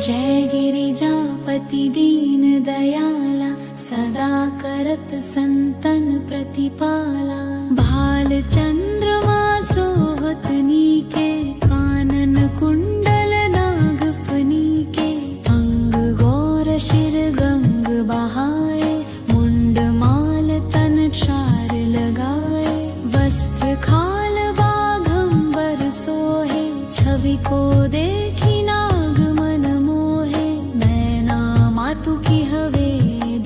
जय गिरिजापति दीन दयाला, सदा करत संतन प्रतिपाला। भाल चंद्रमा सोहत नीके, कानन कुंडल नाग फनीके। अंग गौर शिर गंग बहाए, मुंड माल तन चार लगाए। वस्त्र खाल बाघंबर सोहे, छवि को देखी नाग मन मोहे। नैना मातु की हवे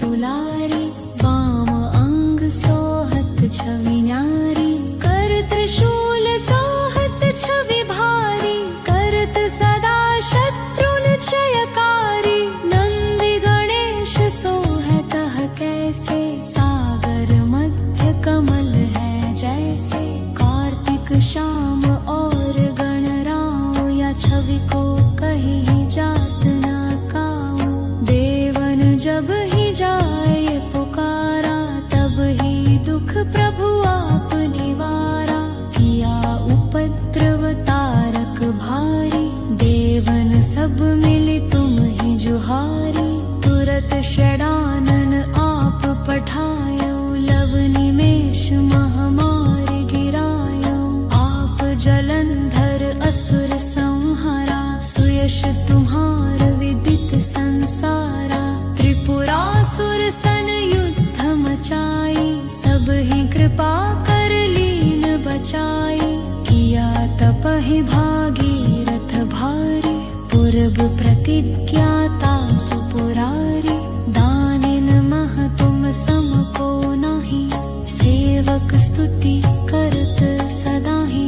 दुलारी, वाम अंग सोहत छवि न्यारी। कर त्रिशूल सोहत छवि भारी, करत सदा शत्रुन क्षयकारी। नंदी गणेश सोहत कैसे, सागर मध्य कमल है जैसे। कार्तिक श्याम और गणराव, या छवि को कहीं जात न काऊ। देवन जब ही जाए पुकारा, तब ही दुख प्रभु आप निवारा। किया उपद्रव तारक भारी, देवन सब मिली तुम ही जुहारी। तुरत षडानन आप पठायो, लव निमेष महामारी गिरायो। आप जलंधर असुर संहारा, सुयश तुम्हार विदित संसारा। त्रिपुरासुर सन युद्ध मचाई, सब ही कृपा कर लीन बचाई। किया तपहि भागीरथ भारी, पूर्व प्रतिज्ञाता सुपुरारी। दानिन मह तुम सम को नाही, सेवक स्तुति करत सदाहि।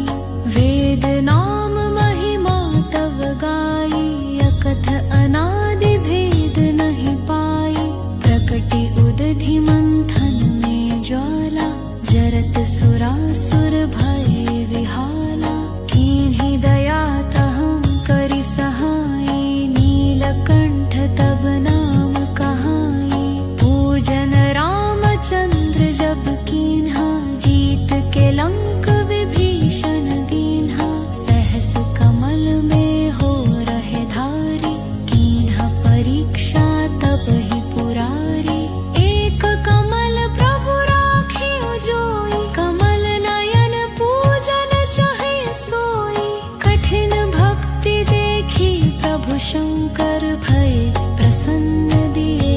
वेद नाम महिमा तव गाई, अकथ अनादि भेद नहीं पाई। प्रकटि उदधि मंथन में ज्वाला, जरत सुरासुर भय विहाला। कीन्ही दया तहं करि सहाई, नीलकंठ तब नाम कहाई। पूजन रामचंद्र जब कीन्हा, जीत के लंक विभीषण दीन्हा। सहस कमल में हो रहे धारी, कीन्हा परीक्षा तब ही पुरारी। एक कमल प्रभु राखे जोई, कमल नयन पूजन चाहे सोई। कठिन भक्ति देखी प्रभु शंकर, भय प्रसन्न दिए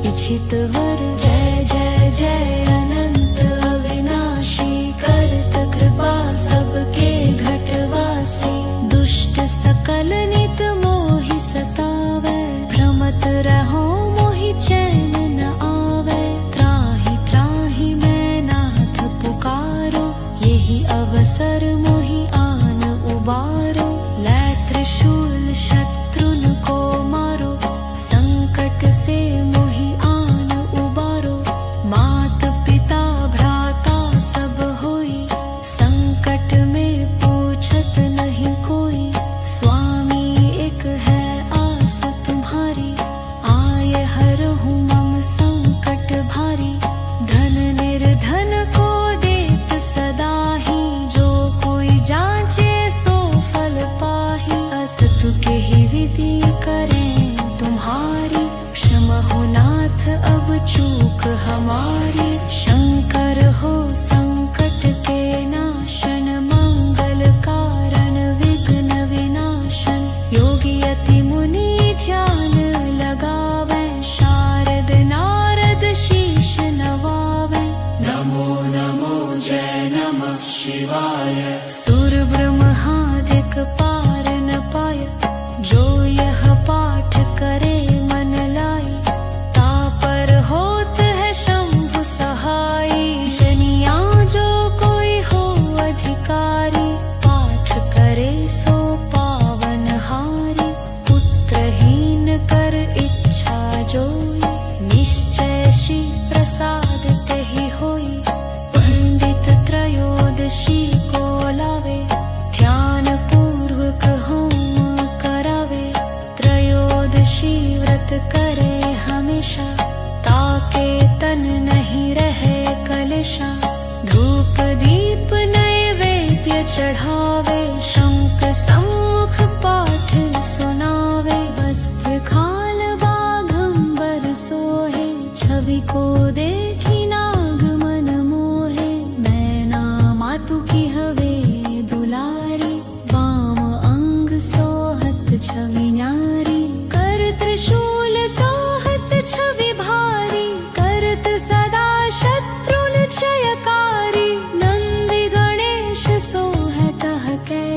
इच्छित वर। जय जय जय अनंत अविनाशी, करत कृपा सबके घटवासी। दुष्ट सकल नित मोहि सतावै, भ्रमत रहो मोहि चैन न आवे। त्राहि त्राहि मैं नाथ पुकारो, यही अवसर मोहि आन उबारो। लै त्रिशूल शत्रुन को मारो, संकट से मोहि आन उबारो। मात पिता भ्राता सब होई, संकट में पूछत नहीं कोई। स्वामी एक है आस तुम्हारी, आए हरहु मम संकट भारी। धन निर्धन को देत सदा ही, जो कोई जांचे सो फल पाही। असतु के ही विधि करें तुम्हारी, क्षमा हो नाथ अब चूक हमारी। शंकर हो संकट के नाशन, मंगल कारण विघ्न विनाशन। योगी अति मुनि ध्यान लगावे, शारद नारद शीश नवावे। नमो नमो जय नमः शिवाय, सुर ब्रह्मादिक पार न पाय। जो यह पाठ करे मन लाई, तापर होत है शंभु सहाई। शनिया जो कोई हो अधिकारी, पाठ करे सो पावन हारी। पुत्रहीन कर इच्छा जोई, निश्चय श्री प्रसाद तेहि होई। पंडित त्रयोदशी को लावे, ध्यान पूर्वक होम करावे। त्रयोदशी व्रत करे हमेशा, ताके तन नहीं रहे कलेशा। धूप दीप नैवेद्य चढ़ावे, शंख सम्मुख पाठ सुनावे। वस्त्र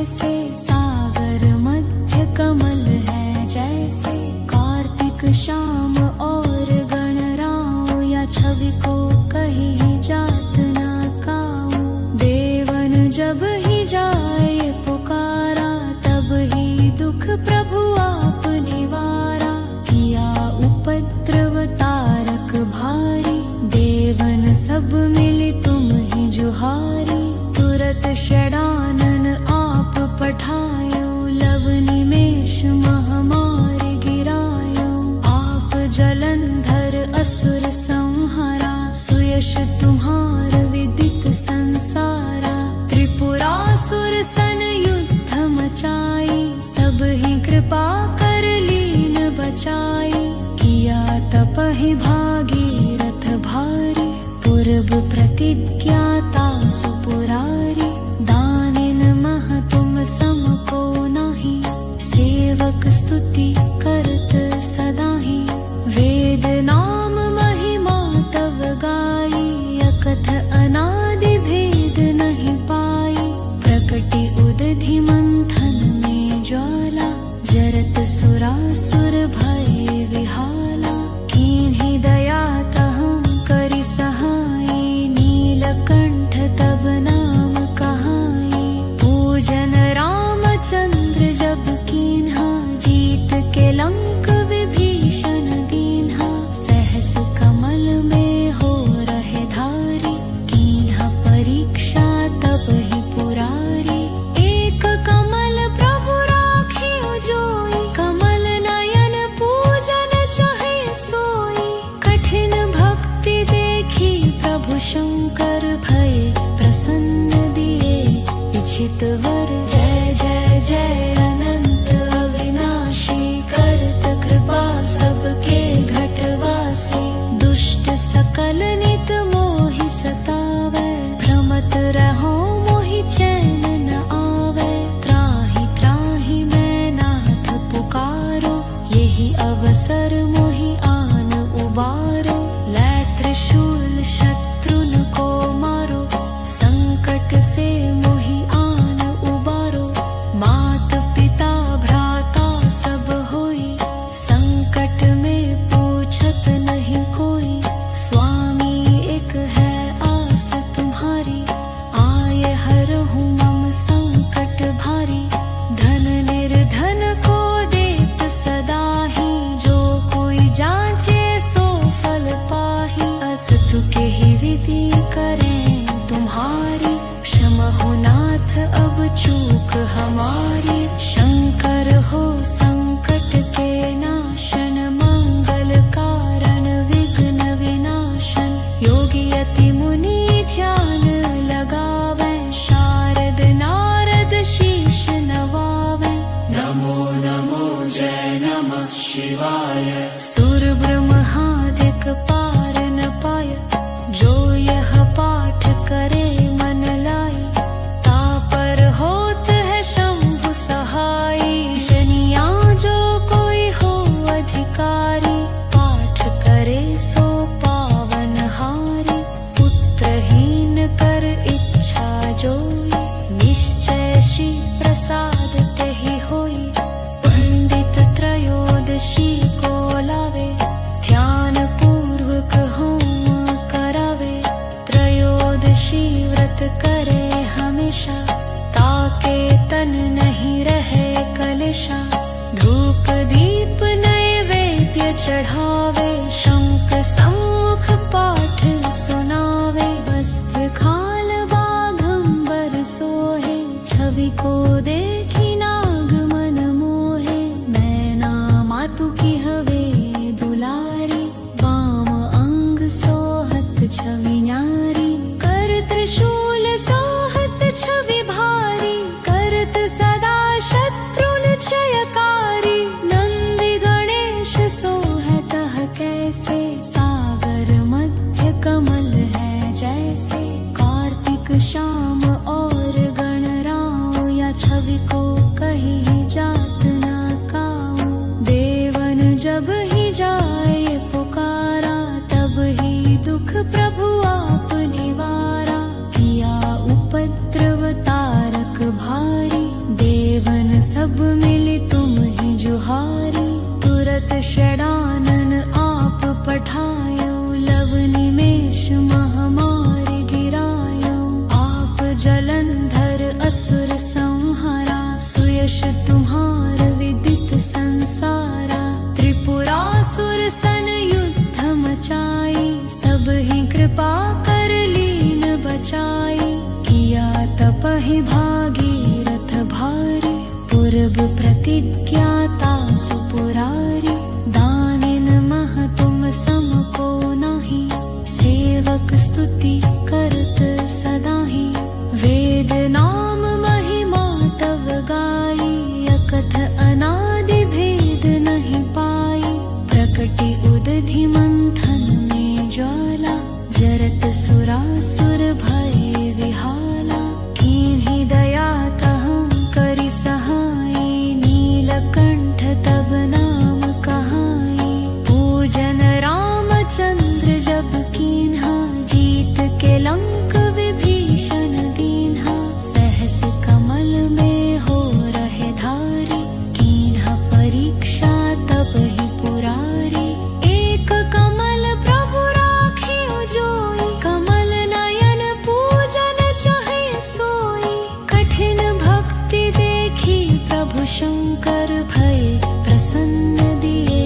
कैसे, सागर मध्य कमल है जैसे। कार्तिक श्याम और गणराव, या छवि को कहीं जात ना काऊ। देवन जब ही जाए पुकारा, तब ही दुख प्रभु आप निवारा। किया उपद्रव तारक भारी, देवन सब मिले तुम ही जुहारी। तुरत षडानन आप पठायो, लव निमेष महामारी गिरायो। आप जलंधर असुर संहारा, सुयश तुम्हार विदित संसारा। त्रिपुरासुर सन युद्ध मचाई, सब ही कृपा कर लीन बचाई। किया तपहि भागीरथ भारी, पूर्व प्रतिज्ञाता सुपुरारी। दानिन मह तुम सम को नाही, सेवक स्तुति करत सदाहि। वेद नाम महिमा तव गाई, अकथ अनादि भेद नहीं पाई। प्रकटि उदधि मंथन में ज्वाला, जरत सुरासुर भय विहाला। कीन्ही दया तहं करि सहाई, नीलकंठ तब नाम कहाई। पूजन रामचंद्र जब कीन्हा, जीत के लंक विभीषण दीन्हा। सहस कमल में हो रहे धारी, कीन्हा परीक्षा तब ही पुरारी। एक कमल प्रभु राखियो जोई, कमल नयन पूजन चाहे सोई। कठिन भक्ति देखी प्रभु शंकर, भय प्रसन्न दिए इच्छित वर। जय जय जय अनंत अविनाशी, करत कृपा सबके घटवासी। दुष्ट सकल नित मोहि सतावै, भ्रमत रहो मोहि चैन न आवे। त्राहि त्राहि मैं नाथ पुकारो, यही अवसर मोहि आन उबारो। लै त्रिशूल शत्रुन को मारो, संकट से मोहि आन उबारो। मात पिता भ्राता सब होई, संकट में पूछत नहीं कोई। स्वामी एक है आस तुम्हारी, आये हरहु मम संकट भारी। धन निर्धन को देत सदा ही, जो कोई जांचे सो फल पाही। अस्तु के ही विधि करें तुम्हारी, क्षमा हो नाथ अब चूक हमारी। शंकर हो संकट के नाशन, मंगल कारण विघ्न विनाशन। योगी यति मुनि ध्यान लगावे, शारद नारद शीश नवावे। नमो नमो जय नमः शिवाय, सुर ब्रह्मादिक पार न पाय। जो यह पाठ करे मन लाई, तापर होत है शंभु सहाई। शनिया जो कोई हो अधिकारी, पाठ करे सो पावन हारी। पुत्रहीन कर इच्छा जोई, निश्चय श्री प्रसाद तेहि होई। पंडित त्रयोदशी को लावे, ध्यान पूर्वक होम करावे। त्रयोदशी व्रत करे हमेशा, ताके तन नहीं रहे कलेशा। धूप दीप नैवेद्य चढ़ावे, शंख सम्मुख पाठ सुनावे। वस्त्र खाल बाघंबर सोहे, छवि को देखी नाग मन मोहे। नैना मातु की हवे दुलारी, वाम अंग सोहत छवि न्यारी। कर त्रिशूल सोहत छवि भारी, करत सदा शत्रुन क्षयकारी। नंदि गणेश सोहत कैसे, सागर मध्य कमल है जैसे। कार्तिक श्याम और गणराव, या छवि को कहीं जात ना काऊ। देवन जब ही जाए पुकारा, तब ही दुख प्रभु आप निवारा। किया उपद्रव तारक भारी, सब मिली तुम ही जुहारी। तुरत षडानन आप पठायो, लव निमेष महामारी गिरायो। आप जलंधर असुर संहारा, सुयश तुम्हार विदित संसारा। त्रिपुरासुर सन युद्ध मचाई, सब ही कृपा कर लीन बचाई। किया तपहि भागीरथ भारी, पूर्व प्रतिज्ञाता सुपुरारी। दानिन मह तुम सम को नाही, सेवक स्तुति करत सदाहि। वेद नाम महिमा तव गाई, अकथ अनादि भेद नहीं पाई। प्रकटि उदधि मंथन में ज्वाला, जरत सुरासुर भय विहाला। कीन्ही दया तहं करि सहाई, नीलकंठ तब नाम कहाई। पूजन रामचंद्र जब कीन्हा, जीत के लंक विभीषण दीन्हा। सहस कमल में हो रहे धारी, कीन्हा परीक्षा तब ही पुरारी। एक कमल प्रभु राखियो जोई, कमल नयन पूजन चाहे सोई। कठिन भक्ति देखी प्रभु शंकर, भय प्रसन्न दिए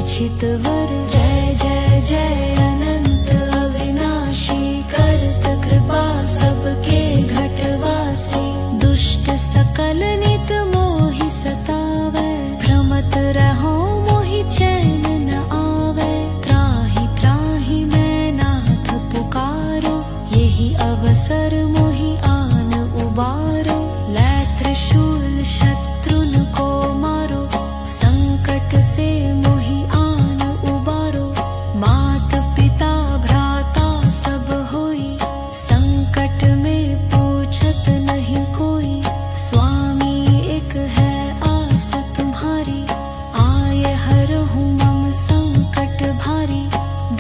इच्छित वर। जय जय जय अनंत अविनाशी, करत कृपा सबके घटवासी। दुष्ट सकल नित मोहि सतावै, भ्रमत रहो मोहि चैन न आवे। त्राहि त्राहि मैं नाथ पुकारो, यही अवसर मोहि आन उबारो। लै त्रिशूल शत्रुन को मारो, संकट से मोहि आन उबारो। मात पिता भ्राता सब होई, संकट में पूछत नहीं कोई। स्वामी एक है आस तुम्हारी, आये हरहु मम संकट भारी।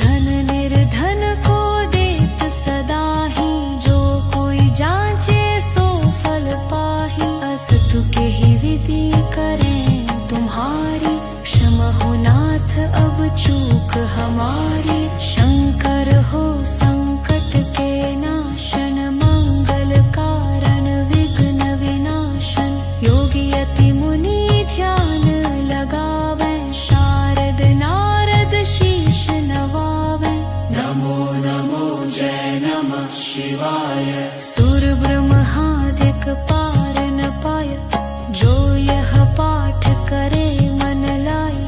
धन निर्धन को देत सदा ही, जो कोई जांचे सो फल पाही। अस्तु के ही विधि करें तुम्हारी, क्षम हो नाथ अब चूक हमारी। शंकर हो संकट के नाशन, मंगल कारण विघ्न विनाशन। योगी यति मुनि ध्यान लगावे, शारद नारद शीश नवावे। नमो नमो जय नमः शिवाय, सुर ब्रह्मादिक पार न पाय। जो यह पाठ करे मन लाई,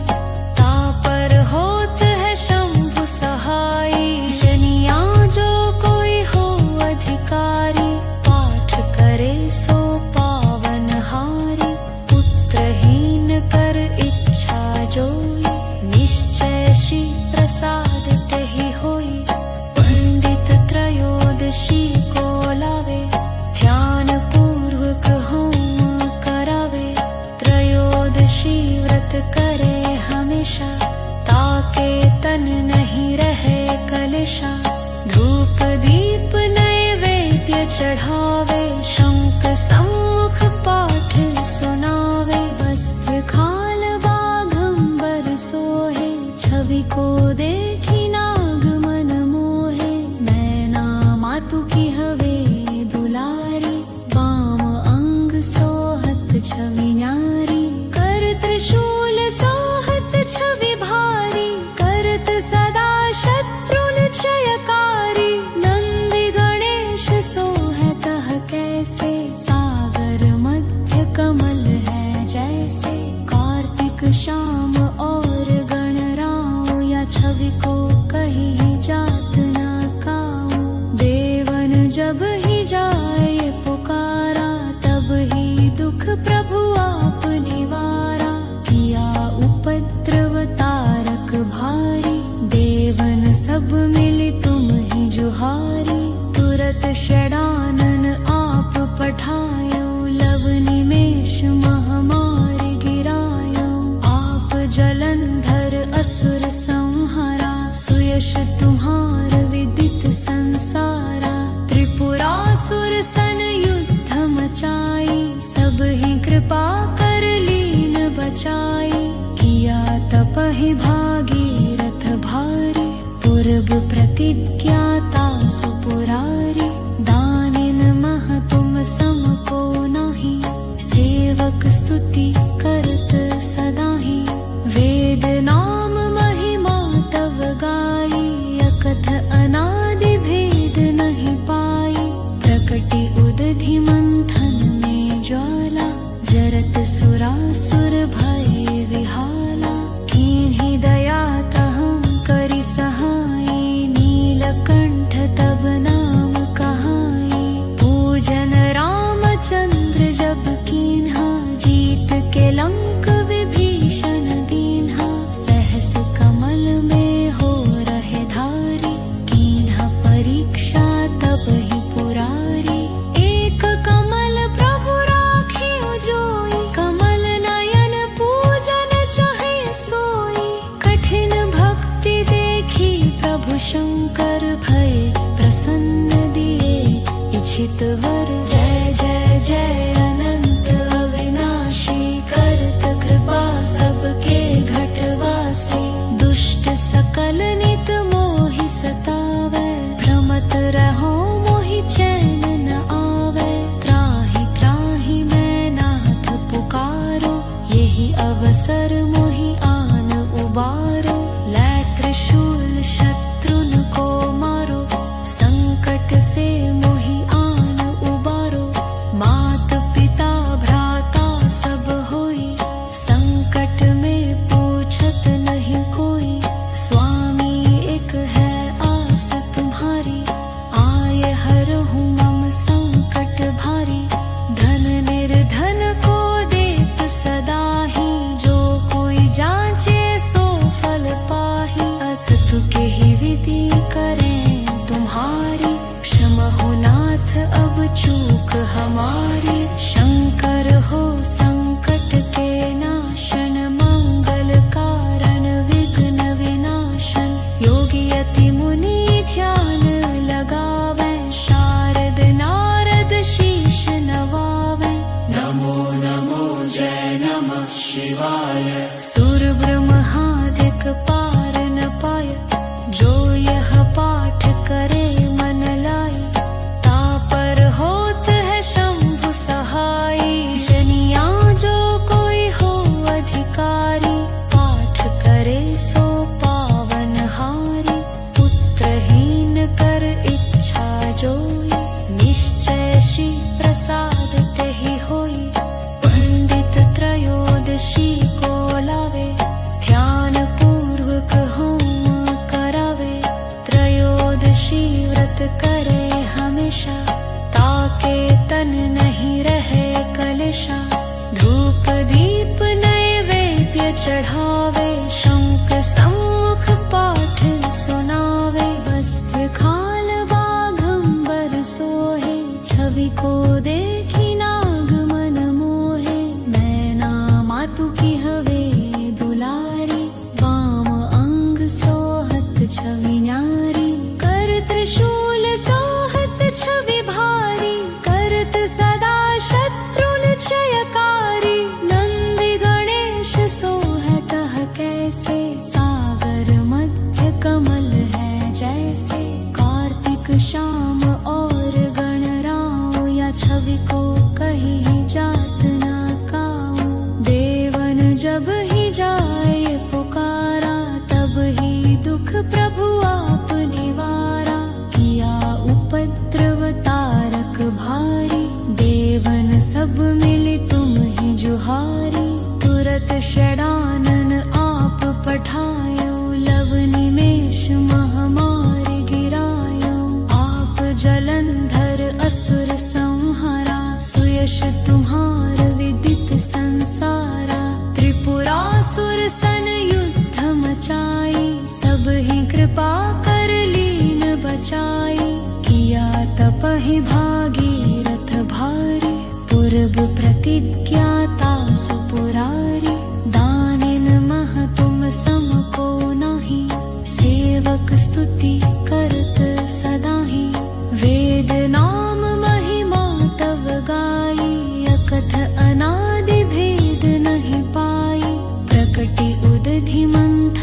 तापर होत है शंभु सहाई। जनिया जो कोई हो अधिकारी, पाठ करे सो पावन हारी। पुत्रहीन कर इच्छा जोई, निश्चय श्री प्रसाद तेहि होई। पंडित त्रयोदशी को लावे, ध्यान पूर्वक होम करावे। त्रयोदशी व्रत करे हमेशा, ताके तन नहीं रहे कलेशा। धूप दीप नैवेद्य चढ़ावे, शंख सम्मुख पाठ सुनावे। वस्त्र खाल बाघंबर सोहे, छवि को देखी नाग मन मोहे। नैना मातु की हवे दुलारी, बाम अंग सोहत छवि न्यारी। कर त्रिशूल सोहत छवि भारी, करत सदा शत्रुन क्षयकारी। नंदि गणेश सोहतः कैसे, सागर मध्य कमल है जैसे। कार्तिक श्याम और गणराव, या छवि को कहीं जात न काऊ। देवन जब ही जाए पुकारा, तब ही दुख प्रभु आप निवारा। किया उपद्रव तारक भारी, देवन सब मिली तुम ही जुहारी। तुरत षडानन आप पठायो, लव निमेष महामारी गिरायो। आप जलंधर असुर संहारा, सुयश तुम्हार विदित संसारा। त्रिपुरासुर सन युद्ध मचाई, सब ही कृपा कर तपहि भागीरथ भारी, पूर्व प्रतिज्ञाता सुपुरारी, दानिन मह तुम सम को नाही, सेवक स्तुति करत सदाहि, वेद नाम महिमा तव गाई, अकथ अनादि भेद नहीं पाई, प्रकटि उदधि मंथन में ज्वाला, जरत सुरासुर भय विहाला, कीन्हि दया तहं करि सहाई, नीलकंठ तब नाम कहाई, पूजन रामचंद्र जब कीन्हा, जीत के लंक विभीषण दीन्हा, सहस कमल में हो रहे धारी, कीन्हा परीक्षा तब ही पुरारी, एक कमल प्रभु राखियो जोई, कमल नयन पूजन चाहे सोई, कठिन भक्ति देखी प्रभु शंकर भय प्रसन्न दिए इच्छित वर, जय जय जय अनंत अविनाशी, करत कृपा सबके घटवासी, दुष्ट सकल नित मोहि सतावै, भ्रमत रहो मोहि चैन न आवे, त्राहि त्राहि मैं नाथ पुकारो, यही अवसर मोहि आन उबारो, लै त्रिशूल शत्रुन को मारो, संकट से मोहि आन उबारो, मात पिता भ्राता सब होई, संकट में पूछत नहीं कोई, स्वामी एक है आस तुम्हारी, आए हरहु मम संकट भारी, धन निर्धन को देत सदा ही, जो कोई जांचे सो फल पाही, अस्तु के ही विधि करें तुम्हारी, क्षमा हो नाथ अब चूक हमारी, शंकर हो संकट के नाशन, मंगल कारण विघ्न विनाशन, योगी अति मुनि ध्यान लगावे, शारद नारद शीश नवावे, नमो नमो जय नमः शिवाय, सुर ब्रह्मादिक पार न पाय, जो यह पाठ करे मन लाई, तापर होत है शंभु सहाई, शनिया जो कोई हो अधिकारी, पाठ करे सो पावन हारी, पुत्रहीन कर इच्छा जोई, निश्चय श्री प्रसाद तेहि होई, पंडित त्रयोदशी को लावे, ध्यान पूर्वक होम करावे, त्रयोदशी व्रत करे हमेशा, ताके तन नहीं रहे कलेशा, धूप दीप नैवेद्य चढ़ावे, शंख सम्मुख पाठ सुनावे, वस्त्र खाल बाघंबर सोहे, छवि को देखी नाग मन मोहे, मैना मातु की हवे दुलारी, वाम अंग सोहत छवि न्यारी, कर त्रिशूल सोहत छवि भारी, करत सदा शत्रुन क्षयकारी, नंदि गणेश सोहत कैसे, सागर मध्य कमल है जैसे, कार्तिक श्याम और गणराव, या छवि को कहीं जात न काऊ, देवन जब ही जाए पुकारा, तब ही दुख प्रभु आप निवारा, किया उपद्रव तारक भारी, देवन सब मिली तुम ही जुहारी, तुरत षडानन आप पठायो, लव निमेष महामारी गिरायो, आप जलंधर असुर संहारा, सुयश तुम्हार विदित संसारा, त्रिपुरासुर सन युद्ध मचाई, सब ही कृपा कर लीन बचाई, किया तपहि भागीरथ भारी, पूर्व प्रतिज्ञाता सुपुरारी, दानिन मह तुम सम को नाही, सेवक स्तुति करत सदाहि, वेद नाम महिमा तव गाई, अकथ अनादि भेद नहीं पाई, प्रकटि उदधि मंथ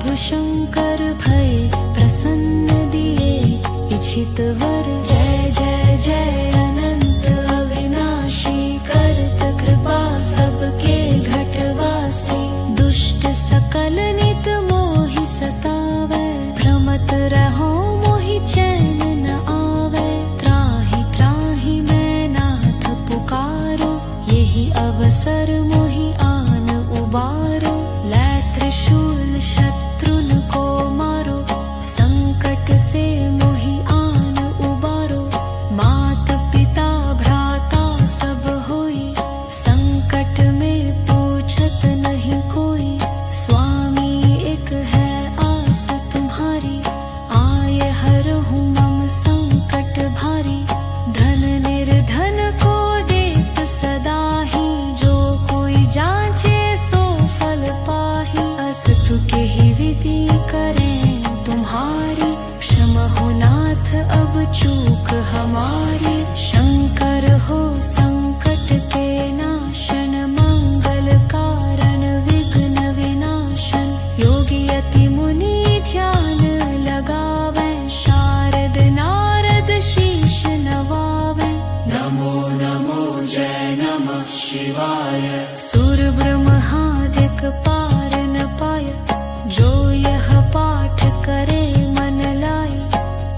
प्रभु शंकर भय प्रसन्न दिए इच्छित वर। जय जय जय अनंत अविनाशी करत कृपा सबके घटवासी। दुष्ट सकल नित मोहि सतावै भ्रमत रहो मोहि चैन न आवे। त्राहि त्राहि मैं नाथ पुकारो यही अवसर मोहि आन उबारो। लै त्रिशूल शत्रुन को मारो संकट से मोहि आन उबारो। मात पिता भ्राता सब होई संकट में पूछत नहीं कोई। स्वामी एक है आस तुम्हारी आय हरहु मम संकट भारी। धन निर्धन को देत सदा ही जो कोई जांचे सो फल पाही। अस्तु के ही विधि करें तुम्हारी क्षमा हो नाथ अब चूक हमारी। शंकर हो संकट के नाशन मंगल कारण विघ्न विनाशन। योगी यति मुनि ध्यान लगावे शारद नारद शीश नवावे। नमो नमो जय नमः शिवाय। सुर ब्रह्मादिक पार न पाय जो यह पाठ करे मन लाई।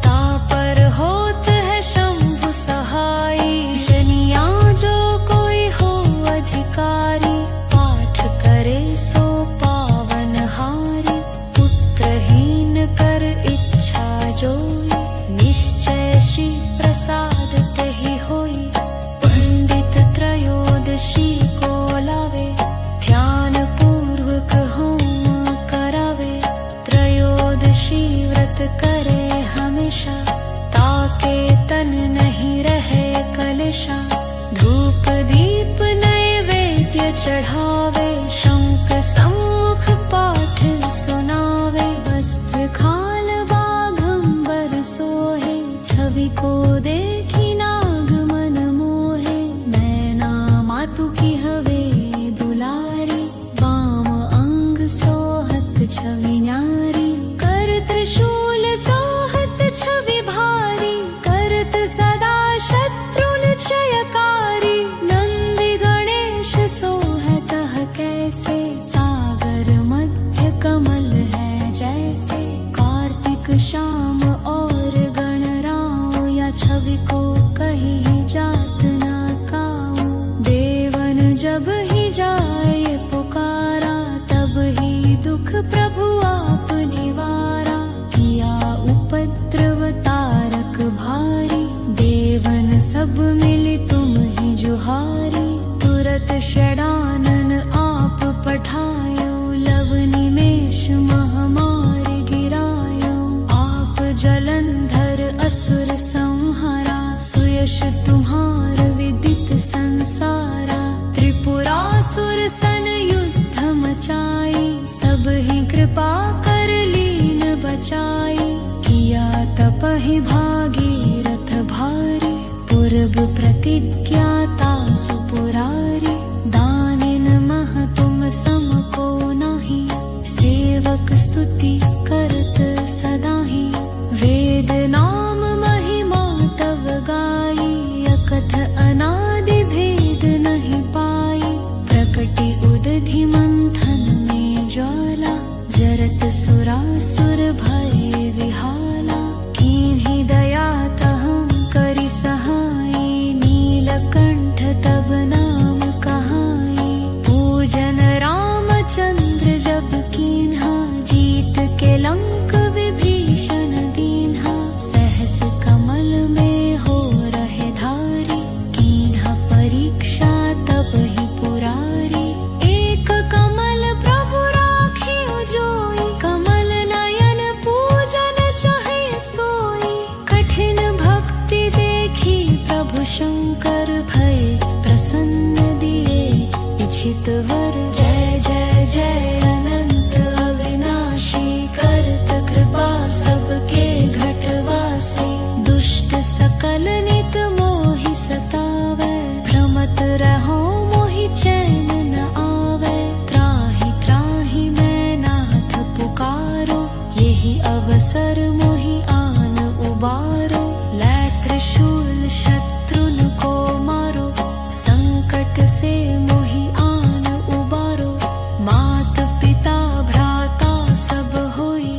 तापर होत है शंभु सहाई शनिया जो कोई हो अधिकारी। पाठ करे सो पावन हारी पुत्रहीन कर इच्छा जोई। निश्चय श्री प्रसाद तेहि होई। पंडित त्रयोदशी को लावे ध्यान पूर्वक होम करावे। त्रयोदशी व्रत करे हमेशा ताके तन नहीं रहे कलेशा। धूप दीप नैवेद्य चढ़ावे शंख सम्मुख पाठ सुनावे। वस्त्र खाल बाघंबर सोहे छवि को देखी नाग मन मोहे। नैना मातु की हवे दुलारी वाम अंग सोहत छवि न्यारी। कर त्रिशूल सोहत छवि भारी करत सदा शत्रुन क्षयकारी। नंदी गणेश सोहत कैसे सागर मध्य कमल है जैसे। कार्तिक श्याम और गणराव या छवि को कहीं जात न काऊ। देवन जब ही जाए पुकारा तब ही दुख प्रभु आप निवारा। किया उपद्रव तारक भारी देवन सब मिली तुम ही जुहारी। तुरत षडानन आप पठायो लव निमेष महामारी गिरायो। आप जलंधर असुर संहारा सुयश तुम्हार विदित संसारा। त्रिपुरासुर सन युद्ध मचाई सब ही कृपा कर लीन बचाई। किया तपहि भागीरथ भारी पूर्व प्रतिज्ञाता सुपुरारी। दानिन मह तुम सम को नाही सेवक स्तुति करत सदा ही। वेद नाम महिमा तव गाई अकथ अनादि भेद नहीं पाई। प्रकटि उदधि मंथन में ज्वाला जरत सुरासुर भय विहाला। कीन्ही दया तहं करि सहाई नीलकंठ तब नाम कहा। यही अवसर मोहि आन उबारो। लै त्रिशूल शत्रुन को मारो, संकट से मोहि आन उबारो। मात पिता भ्राता सब होई,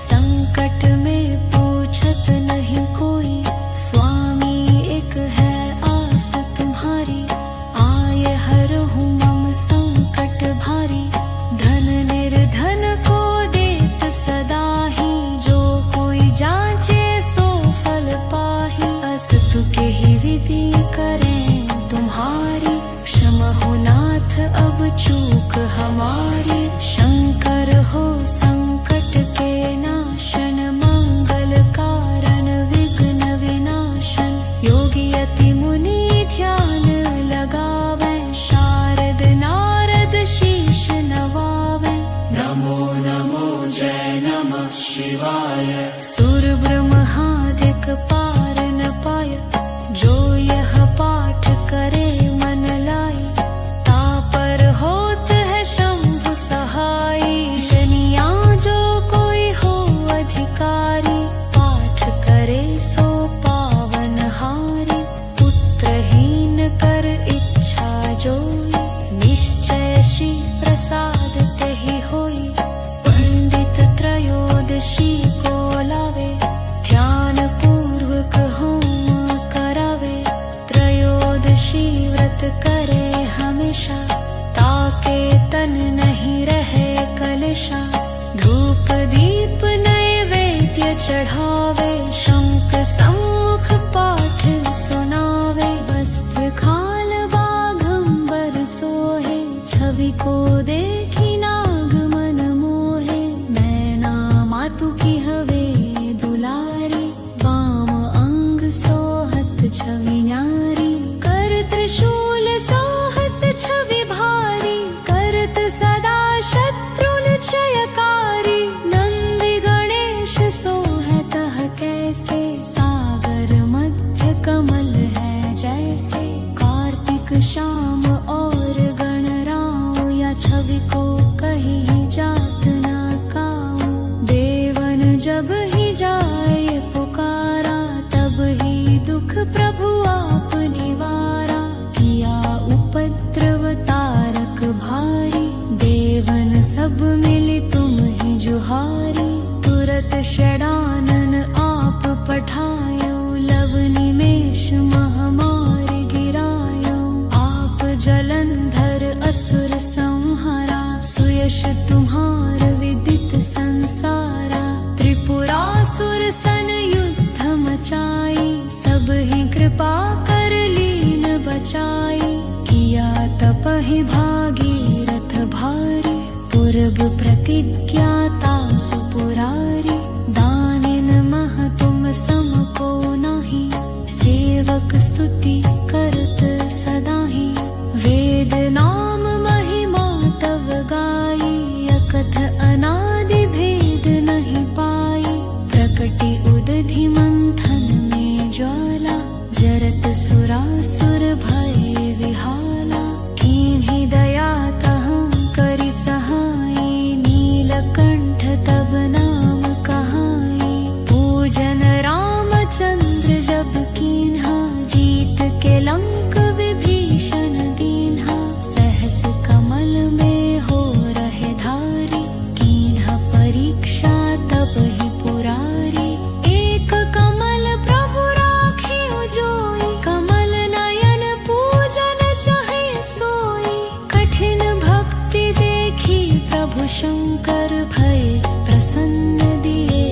संकट में पूछत नहीं कोई। स्वामी एक है आस तुम्हारी, आए हरहु मम संकट भारी। धन निर्धन को देत सदा ही, जो कोई जांचे सो फल पाही। अस्तु के ही विधि करें तुम्हारी, क्षमा हो नाथ अब चूक हमारी। शंकर हो संकट के नाशन, मंगल कारण विघ्न विनाशन। योगी यति मुनि ध्यान लगावे, शारद नारद शीश नवावे। नमो नमो जय नमः शिवाय। सुर ब्रह्मादिक पार न पाय, जो यह पाठ करे मन लाई। तापर होत है शंभु सहाई, शनिया जो कोई हो अधिकारी। पाठ करे सो पावन हारी, पुत्रहीन कर इच्छा जोई। निश्चय श्री प्रसाद तेहि होई, पंडित त्रयोदशी को लावे। ध्यान पूर्वक होम करावे, त्रयोदशी व्रत करे हमेशा। ताके तन नहीं रहे कलशा, धूप दीप नैवेद्य चढ़ावे। शंख सम्मुख पाठ सुनावे, वस्त्र खाल बाघंबर सोहे। छवि को देखी नाग मन मोहे, नैना मातु की हवे दुलारी। वाम अंग सोहत छवि न्यारी, कर त्रिशूल सोहत छवि भारी। करत सदा शत्रुन क्षयकारी, नंदी गणेश सोहत कैसे। सागर मध्य कमल है जैसे, कार्तिक श्याम और गणराव। या छवि को कहीं जात न काऊ, देवन जब ही जाए पुकारा। तब ही दुख प्रभु आप निवारा, किया उपद्रव तारक भारी। देवन सब मिली तुम ही जुहारी, तुरत षडानन आप पठायो। लव निमेष महामारी गिरायो, आप जलंधर असुर संहारा। सुयश तुम्हार विदित संसारा, त्रिपुरासुर सन युद्ध मचाई। सब ही कृपा कर लीन बचाई, किया तपहि भागीरथ भारी। पूर्व प्रतिज्ञाता सुपुरारी, दानिन मह तुम सम को नाही। सेवक स्तुति करत सदा ही, वेद नाम महिमा तव गाई। अकथ अनादि भेद नहीं पाई, प्रकटि उदधि मंथन में ज्वाला। जरत सुरासुर भय विहाला, कीन्ही दया तहं करि सहाई। नीलकंठ तब नाम कहाई, पूजन रामचंद्र जब कीन्हा। जीत के लंक विभीषण दीन्हा, सहस कमल में हो रहे धारी। कीन्हा परीक्षा तब ही पुरारी, एक कमल प्रभु राखे जोई। कमल नयन पूजन चाहे सोई, कठिन भक्ति देखी प्रभु शंकर भय प्रसन्न दिए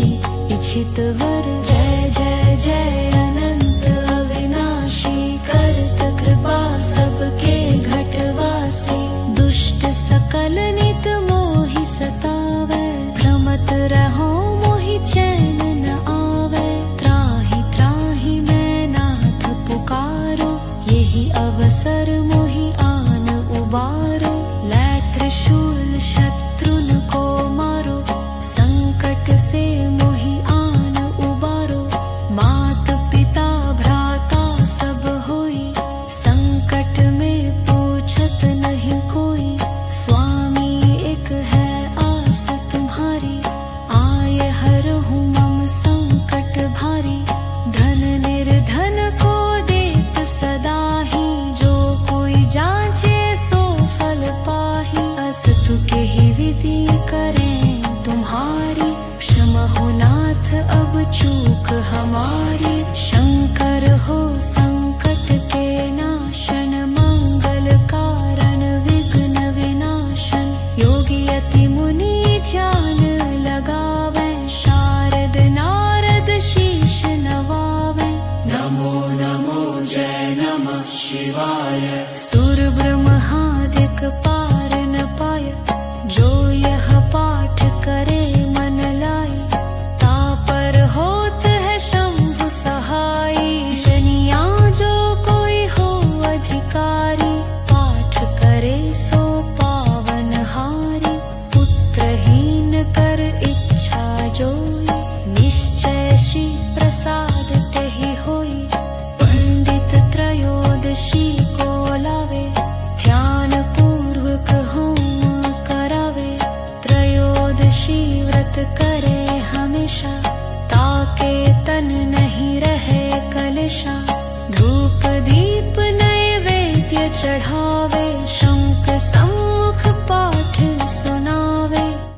इच्छित वर। जय जय जय अनंत अविनाशी, करत कृपा सबके घटवासी। दुष्ट सकल नित मोहि सतावे, भ्रमत रहो मोहि चैन न आवे। त्राहि त्राहि मैं नाथ पुकारो, यही अवसर मोहि आन उबारो। लै त्रिशूल शत्रुन को मारो, संकट से मोहि आन उबारो। शिवाय। सुर ब्रह्मादिक पार न पाय, जो यह पाठ करे मन लाई। तापर होत है शंभु सहाई, शनिया जो कोई हो अधिकारी। पाठ करे सो पावन हारी, पुत्रहीन कर इच्छा जोई। निश्चय श्री प्रसाद तेहि होई, पंडित त्रयोदशी को लावे। ध्यान पूर्वक होम करावे, त्रयोदशी व्रत करे हमेशा। ताके तन नहीं रहे कलेशा, धूप दीप नैवेद्य चढ़ावे। शंख सम